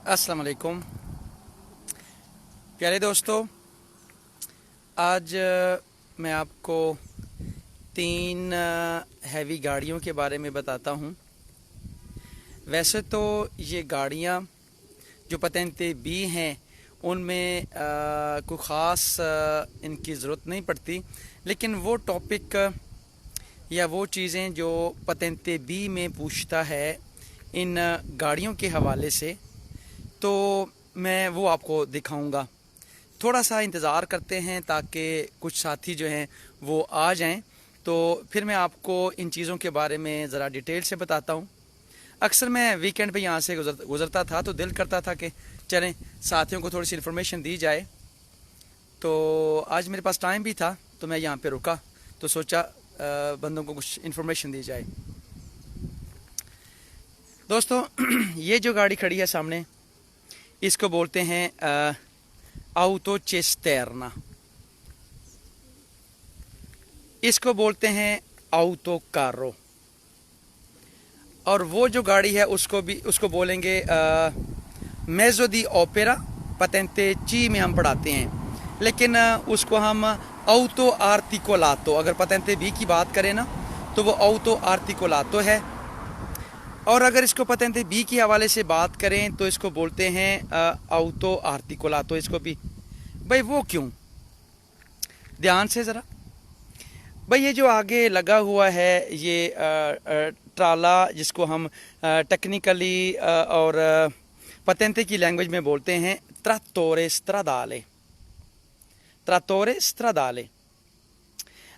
अस्सलाम वालेकुम प्यारे दोस्तों। आज मैं आपको तीन हैवी गाड़ियों के बारे में बताता हूँ। वैसे तो ये गाड़ियाँ जो पतेंते बी हैं उनमें कोई ख़ास इनकी ज़रूरत नहीं पड़ती, लेकिन वो टॉपिक या वो चीज़ें जो पतेंते बी में पूछता है इन गाड़ियों के हवाले से, तो मैं वो आपको दिखाऊंगा। थोड़ा सा इंतज़ार करते हैं ताकि कुछ साथी जो हैं वो आ जाएं, तो फिर मैं आपको इन चीज़ों के बारे में ज़रा डिटेल से बताता हूँ। अक्सर मैं वीकेंड पे यहाँ से गुज़रता था तो दिल करता था कि चलें साथियों को थोड़ी सी इन्फॉर्मेशन दी जाए। तो आज मेरे पास टाइम भी था तो मैं यहाँ पे रुका, तो सोचा बंदों को कुछ इन्फॉर्मेशन दी जाए। दोस्तों ये जो गाड़ी खड़ी है सामने, इसको बोलते हैं ऑटो चिस्तेर्ना, इसको बोलते हैं ऑटो कार्रो, और वो जो गाड़ी है उसको बोलेंगे मेज़ो दी ओपेरा। पतेंते ची में हम पढ़ाते हैं, लेकिन उसको हम ऑटो आर्टिकोलातो, अगर पतेंते बी की बात करें ना तो वो ऑटो आर्टिकोलातो है। और अगर इसको पतेंते बी के हवाले से बात करें तो इसको बोलते हैं ऑटो आर्टिकोलातो। इसको भी भाई वो क्यों, ध्यान से ज़रा भाई, ये जो आगे लगा हुआ है ये ट्राला, जिसको हम टेक्निकली और पतेंते की लैंग्वेज में बोलते हैं ट्रात्तोरे स्ट्रादाले, ट्रात्तोरे स्ट्रादाले।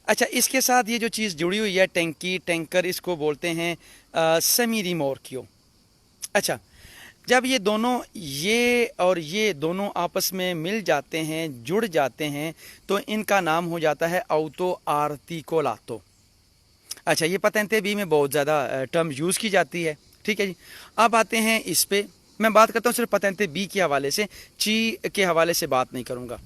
अच्छा, इसके साथ ये जो चीज़ जुड़ी हुई है टैंकी टैंकर, इसको बोलते हैं सेमी रिमोर्कियो। अच्छा, जब ये दोनों ये दोनों आपस में मिल जाते हैं, जुड़ जाते हैं, तो इनका नाम हो जाता है ऑटो आर्टिकोलातो। अच्छा, ये पतेंते बी में बहुत ज़्यादा टर्म यूज़ की जाती है। ठीक है जी, अब आते हैं इस पे। मैं बात करता हूँ सिर्फ पतेंते बी के हवाले से, ची के हवाले से बात नहीं करूँगा।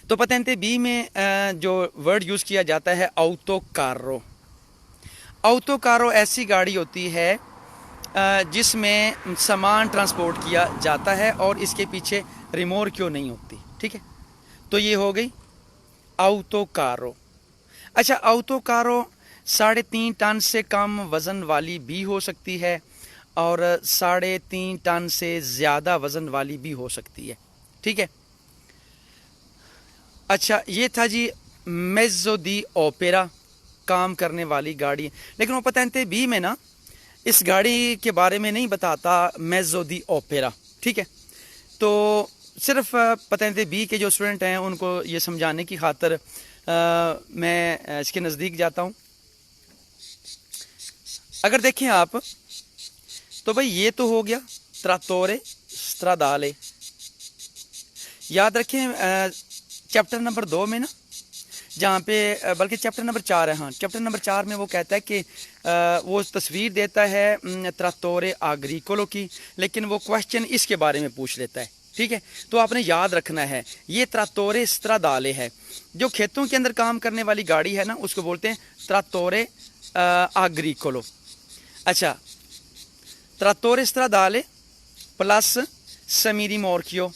तो पतेंते बी में जो वर्ड यूज़ किया जाता है ऑटो कार्रो। ऑटो कार्रो ऐसी गाड़ी होती है जिसमें सामान ट्रांसपोर्ट किया जाता है और इसके पीछे रिमोर क्यों नहीं होती। ठीक है, तो ये हो गई ऑटो कारो। अच्छा, ऑटो कारो 3.5 टन से कम वज़न वाली भी हो सकती है और 3.5 टन से ज़्यादा वज़न वाली भी हो सकती है। ठीक है, अच्छा ये था जी मेज़ो दी ओपेरा, काम करने वाली गाड़ी। लेकिन वो पतेंते बी में ना इस गाड़ी के बारे में नहीं बताता मेज़ो दी ओपेरा। ठीक है, तो सिर्फ पतेंते बी के जो स्टूडेंट हैं उनको ये समझाने की खातिर मैं इसके नज़दीक जाता हूँ। अगर देखें आप तो भाई ये तो हो गया ट्रात्तोरे स्ट्रादाले। याद रखें चैप्टर नंबर 2 में ना, जहाँ पे बल्कि चैप्टर नंबर 4 है, हाँ चैप्टर नंबर 4 में वो कहता है कि वो तस्वीर देता है ट्रात्तोरे आग्रिकोलो की, लेकिन वो क्वेश्चन इसके बारे में पूछ लेता है। ठीक है, तो आपने याद रखना है ये ट्रात्तोरे स्ट्रादाले है। जो खेतों के अंदर काम करने वाली गाड़ी है ना उसको बोलते हैं ट्रात्तोरे आग्रिकोलो। अच्छा, ट्रात्तोरे स्ट्रादाले प्लस सेमी रिमोर्कियो।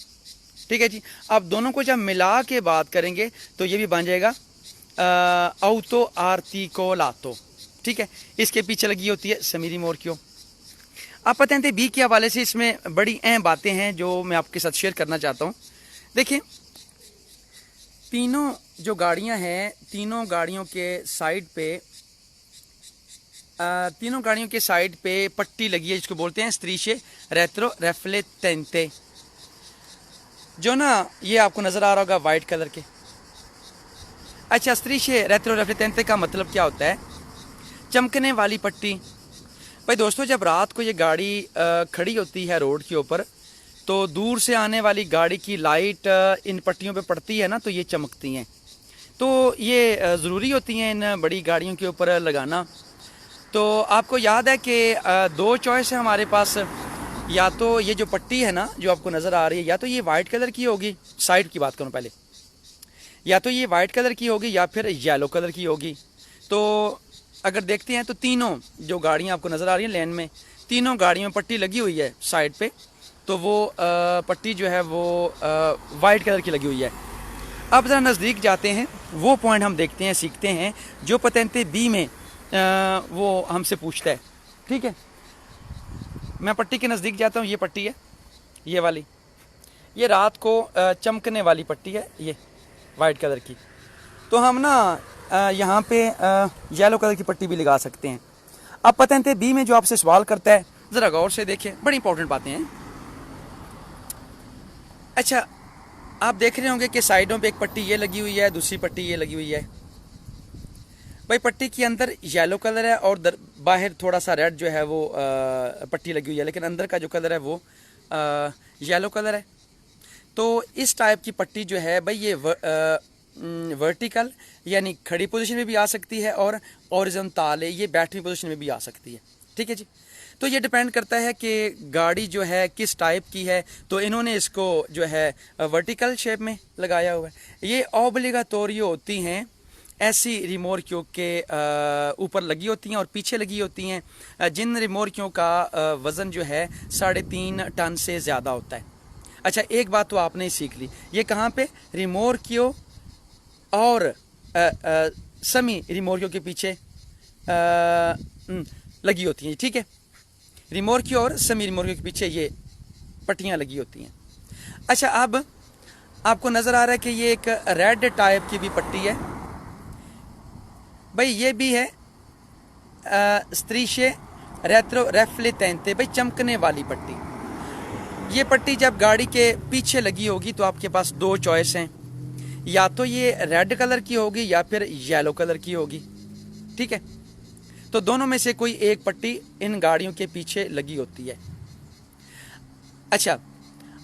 ठीक है जी, अब दोनों को जब मिला के बात करेंगे तो ये भी बन जाएगा ऑटो आर्टिकोलातो। ठीक है, इसके पीछे लगी होती है सेमी रिमोर्कियो। आप पतेंते बी के हवाले से इसमें बड़ी अहम बातें हैं जो मैं आपके साथ शेयर करना चाहता हूँ। देखिए, तीनों जो गाड़ियाँ हैं, तीनों गाड़ियों के साइड पे पट्टी लगी है जिसको बोलते हैं स्त्रीशे रेट्रो रेफ्लेटेंटे। जो ना ये आपको नज़र आ रहा होगा वाइट कलर के। अच्छा, स्त्रीशे रेट्रो रेफ्लेटेंटे का मतलब क्या होता है? चमकने वाली पट्टी। भाई दोस्तों, जब रात को ये गाड़ी खड़ी होती है रोड के ऊपर, तो दूर से आने वाली गाड़ी की लाइट इन पट्टियों पे पड़ती है ना, तो ये चमकती हैं। तो ये ज़रूरी होती हैं इन बड़ी गाड़ियों के ऊपर लगाना। तो आपको याद है कि 2 चॉइस है हमारे पास, या तो ये जो पट्टी है ना जो आपको नज़र आ रही है, या तो ये वाइट कलर की होगी, साइड की बात करूँ पहले, या तो ये वाइट कलर की होगी या फिर येलो कलर की होगी। तो अगर देखते हैं तो तीनों जो गाड़ियाँ आपको नज़र आ रही हैं लेन में, तीनों गाड़ियों में पट्टी लगी हुई है साइड पे। तो वो पट्टी जो है वो वाइट कलर की लगी हुई है। अब ज़रा नज़दीक जाते हैं, वो पॉइंट हम देखते हैं, सीखते हैं जो पतेंते बी में वो हमसे पूछता है। ठीक है, मैं पट्टी के नज़दीक जाता हूँ। ये पट्टी है, ये वाली, ये रात को चमकने वाली पट्टी है, ये वाइट कलर की। तो हम ना यहाँ पे येलो कलर की पट्टी भी लगा सकते हैं। अब पतेंते बी में जो आपसे सवाल करता है, ज़रा गौर से देखें, बड़ी इंपॉर्टेंट बातें हैं। अच्छा, आप देख रहे होंगे कि साइडों पे एक पट्टी ये लगी हुई है, दूसरी पट्टी ये लगी हुई है। भाई पट्टी के अंदर येलो कलर है और बाहर थोड़ा सा रेड जो है वो पट्टी लगी हुई है, लेकिन अंदर का जो कलर है वो येलो कलर है। तो इस टाइप की पट्टी जो है भाई ये वर्टिकल यानी खड़ी पोजीशन में भी आ सकती है और हॉरिजॉन्टल है, ये बैठनी पोजीशन में भी आ सकती है। ठीक है जी, तो ये डिपेंड करता है कि गाड़ी जो है किस टाइप की है। तो इन्होंने इसको जो है वर्टिकल शेप में लगाया हुआ है। ये ऑब्लिगाटोरियो होती हैं, ऐसी रिमोर्कियों के ऊपर लगी होती हैं और पीछे लगी होती हैं, जिन रिमोर्कियों का वज़न जो है 3.5 टन से ज़्यादा होता है। अच्छा, एक बात तो आपने सीख ली, ये कहाँ पे रिमोर्कियों और सेमी रिमोर्कियों के पीछे लगी होती हैं। ठीक है, रिमोर्कियों और सेमी रिमोर्कियों के पीछे ये पट्टियाँ लगी होती हैं। अच्छा, अब आपको नज़र आ रहा है कि ये एक रेड टाइप की भी पट्टी है। भाई ये भी है स्त्रीशे रेत्रो रेफ्लेटेंटे, भाई चमकने वाली पट्टी। ये पट्टी जब गाड़ी के पीछे लगी होगी तो आपके पास दो चॉइस हैं, या तो ये रेड कलर की होगी या फिर येलो कलर की होगी। ठीक है, तो दोनों में से कोई एक पट्टी इन गाड़ियों के पीछे लगी होती है। अच्छा,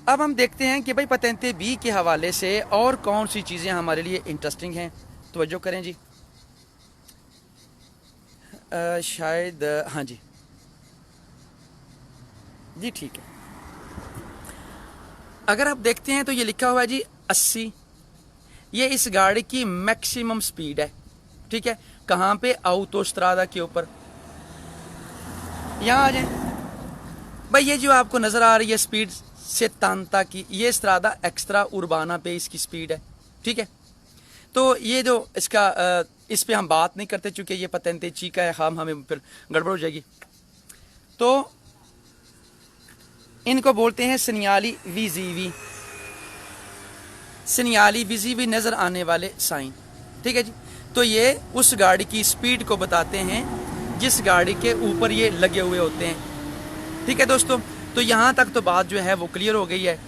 अब हम देखते हैं कि भाई पतेंते बी के हवाले से और कौन सी चीज़ें हमारे लिए इंटरेस्टिंग हैं। तवज्जो करें जी। शायद हाँ जी जी, ठीक है। अगर आप देखते हैं तो ये लिखा हुआ है जी 80। ये इस गाड़ी की मैक्सिमम स्पीड है। ठीक है, कहाँ पे? ऑटोस्ट्रादा के ऊपर। यहाँ आ जाए भाई, ये जो आपको नज़र आ रही है स्पीड से तांता की, ये स्ट्रादा एक्स्ट्रा उर्बाना पे इसकी स्पीड है। ठीक है, तो ये जो इसका इस पे हम बात नहीं करते चूंकि ये पतेंते चीका है, हमें फिर गड़बड़ हो जाएगी। तो इनको बोलते हैं सिग्नली विजिवी, सिग्नली विजिवी नज़र आने वाले साइन। ठीक है जी, तो ये उस गाड़ी की स्पीड को बताते हैं जिस गाड़ी के ऊपर ये लगे हुए होते हैं। ठीक है दोस्तों, तो यहाँ तक तो बात जो है वो क्लियर हो गई है।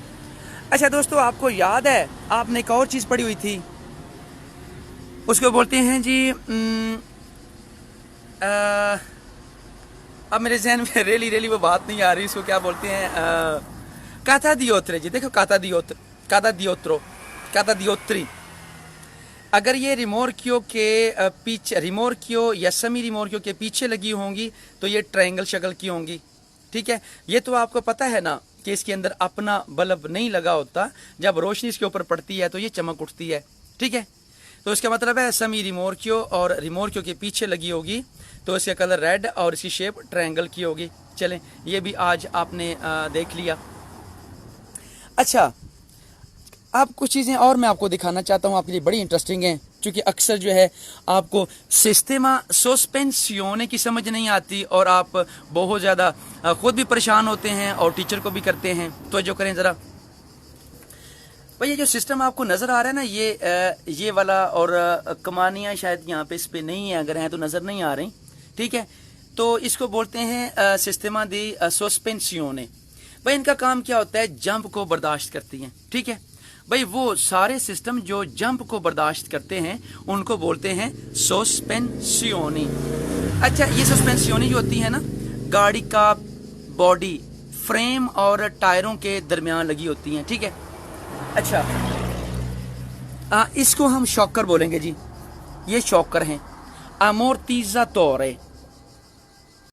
अच्छा दोस्तों, आपको याद है आपने एक और चीज़ पढ़ी हुई थी, उसको बोलते हैं जी अब मेरे जहन में रेली वो बात नहीं आ रही, इसको क्या बोलते हैं? काता दियोत्रे जी। देखो, काता दियोत्री। अगर ये रिमोर्कियो के पीछे, रिमोर्कियो या सेमी रिमोर्कियो के पीछे लगी होंगी तो ये ट्रायंगल शक्ल की होंगी। ठीक है, ये तो आपको पता है ना कि इसके अंदर अपना बल्ब नहीं लगा होता, जब रोशनी इसके ऊपर पड़ती है तो ये चमक उठती है। ठीक है, तो इसका मतलब है सेमी रिमोर्कियो और रिमोर्कियो के पीछे लगी होगी तो इसका कलर रेड और इसकी शेप ट्रायंगल की होगी। चलें, ये भी आज आपने देख लिया। अच्छा, अब कुछ चीज़ें और मैं आपको दिखाना चाहता हूँ, आपके लिए बड़ी इंटरेस्टिंग हैं, क्योंकि अक्सर जो है आपको सिस्टेमा सोस्पेंसियोने की समझ नहीं आती और आप बहुत ज़्यादा खुद भी परेशान होते हैं और टीचर को भी करते हैं। तो जो करें ज़रा भाई, ये जो सिस्टम आपको नज़र आ रहा है ना, ये वाला और कमानियाँ शायद यहाँ पे इस पे नहीं है, अगर हैं तो नज़र नहीं आ रही। ठीक है, तो इसको बोलते हैं सिस्टेमा दी सोस्पेंसियोने। भाई इनका काम क्या होता है? जंप को बर्दाश्त करती हैं। ठीक है भाई, वो सारे सिस्टम जो जंप को बर्दाश्त करते हैं उनको बोलते हैं सोस्पेंसियोनी। अच्छा, ये सोस्पेंसियोनी जो होती है ना, गाड़ी का बॉडी फ्रेम और टायरों के दरमियान लगी होती हैं। ठीक है, अच्छा इसको हम शॉकर बोलेंगे जी, ये शॉकर हैं। अमोर्टिज़ातोरे,